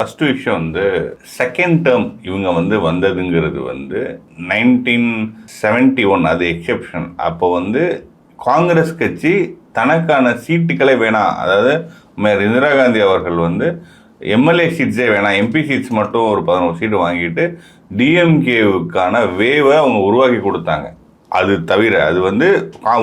First விஷயம் வந்து second term இவங்க வந்து வந்ததுங்கிறது வந்து 1971 அது எக்ஸெப்ஷன். அப்போ வந்து காங்கிரஸ் கட்சி தனக்கான சீட்டுக்களே வேணாம், அதாவது இந்திரா காந்தி அவர்கள் வந்து எம்எல்ஏ சீட்ஸே வேணாம், எம்பி சீட்ஸ் மட்டும் ஒரு 11 சீட்டு வாங்கிட்டு டிஎம்கேவுக்கான வேவை அவங்க உருவாக்கி கொடுத்தாங்க. அது தவிர அது வந்து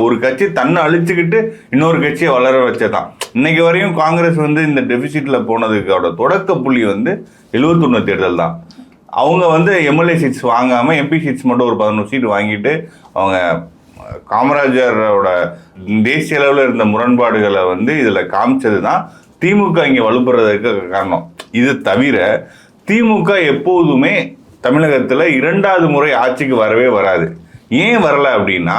ஒரு கட்சி தன்னை அழிச்சுக்கிட்டு இன்னொரு கட்சியை வளர வச்சதான். இன்னைக்கு வரையும் காங்கிரஸ் வந்து இந்த டெபிசிட்ல போனதுக்கோட தொடக்க புள்ளி வந்து 71 தேர்தல் தான். அவங்க வந்து எம்எல்ஏ சீட்ஸ் வாங்காமல் எம்பி சீட்ஸ் மட்டும் ஒரு 11 சீட் வாங்கிட்டு அவங்க காமராஜரோட தேசிய அளவில் இருந்த முரண்பாடுகளை வந்து இதில் காமிச்சது தான் திமுக இங்கே வலுப்படுறதுக்கு காரணம். இது தவிர திமுக எப்போதுமே தமிழகத்தில் 2வது முறை ஆட்சிக்கு வரவே வராது. ஏன் வரல அப்படின்னா,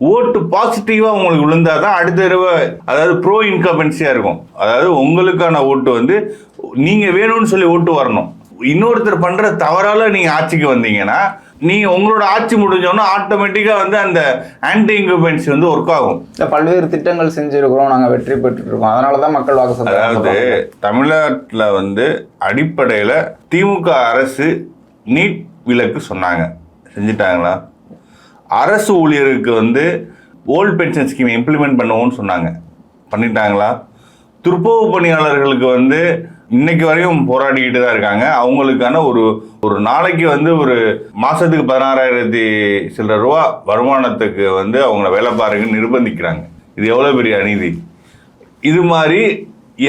ஓட்டு பாசிட்டிவாக உங்களுக்கு விழுந்தாதான் அடுத்த தடவை, அதாவது ப்ரோ இன்கம்பன்சியாக இருக்கும். அதாவது உங்களுக்கான ஓட்டு வந்து நீங்கள் வேணும்னு சொல்லி ஓட்டு வரணும். இன்னொருத்தர் பண்ணுற தவறால் நீங்கள் ஆட்சிக்கு வந்தீங்கன்னா நீங்கள் உங்களோட ஆட்சி முடிஞ்சோன்னா ஆட்டோமேட்டிக்காக வந்து அந்த ஆன்டி இன்கம்பன்சி வந்து ஒர்க் ஆகும். பல்வேறு திட்டங்கள் செஞ்சுருக்கிறோம், நாங்கள் வெற்றி பெற்றுருக்கோம், அதனால தான் மக்கள் வாக்கு சொல்றாங்க. அதாவது தமிழ்நாட்டில் வந்து அடிப்படையில் திமுக அரசு நீட் விலக்கு சொன்னாங்க, செஞ்சுட்டாங்களா? அரசு ஊழியருக்கு வந்து ஓல்டு பென்ஷன் ஸ்கீம் இம்ப்ளிமெண்ட் பண்ணுவோம்னு சொன்னாங்க, பண்ணிட்டாங்களா? துப்புரவு பணியாளர்களுக்கு வந்து இன்னைக்கு வரையும் போராடிக்கிட்டு தான் இருக்காங்க. அவங்களுக்கான ஒரு நாளைக்கு வந்து ஒரு மாதத்துக்கு 16,000 சில்லற ரூபா வருமானத்துக்கு வந்து அவங்கள வேலை பாருங்கன்னு நிர்பந்திக்கிறாங்க. இது எவ்வளோ பெரிய அநீதி! இது மாதிரி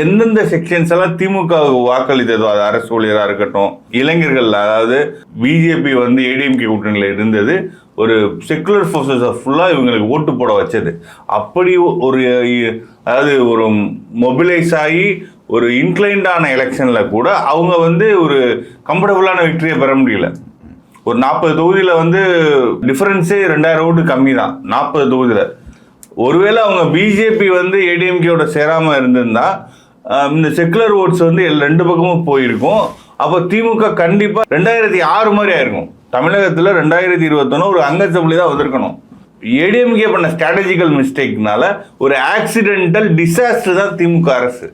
எந்தெந்த செக்ஷன்ஸ் எல்லாம் திமுக வாக்களித்ததோ, அது அரசு ஊழியராக இருக்கட்டும், இளைஞர்கள், அதாவது பிஜேபி வந்து ஏடிஎம்கே கூட்டணியில் இருந்தது ஒரு செக்குலர் ஃபோர்ஸஸை ஃபுல்லாக இவங்களுக்கு ஓட்டு போட வச்சது. அப்படி ஒரு, அதாவது ஒரு மொபிலைஸ் ஆகி ஒரு இன்க்ளைண்டான எலெக்ஷனில் கூட அவங்க வந்து ஒரு கம்ஃபர்டபுளான விக்டரியை பெற முடியல. ஒரு 40 தொகுதியில் வந்து டிஃபரன்ஸே 2000 ஓட்டு கம்மி தான் 40 தொகுதியில். ஒருவேளை அவங்க பிஜேபி வந்து ஏடிஎம்கேயோட சேராமல் இருந்திருந்தா இந்த செக்குலர் ஓட்ஸ் வந்து 2 பக்கமும் போயிருக்கும். அப்போ திமுக கண்டிப்பாக 2006 மாதிரி ஆயிருக்கும். தமிழகத்தில் 2021 ஒரு அங்கசபிளி தான் வந்திருக்கணும். ஏடிஎம்கே பண்ண ஸ்ட்ராட்டஜிக்கல் மிஸ்டேக்னால ஒரு ஆக்சிடென்டல் டிசாஸ்டர் தான் திமுக அரசு.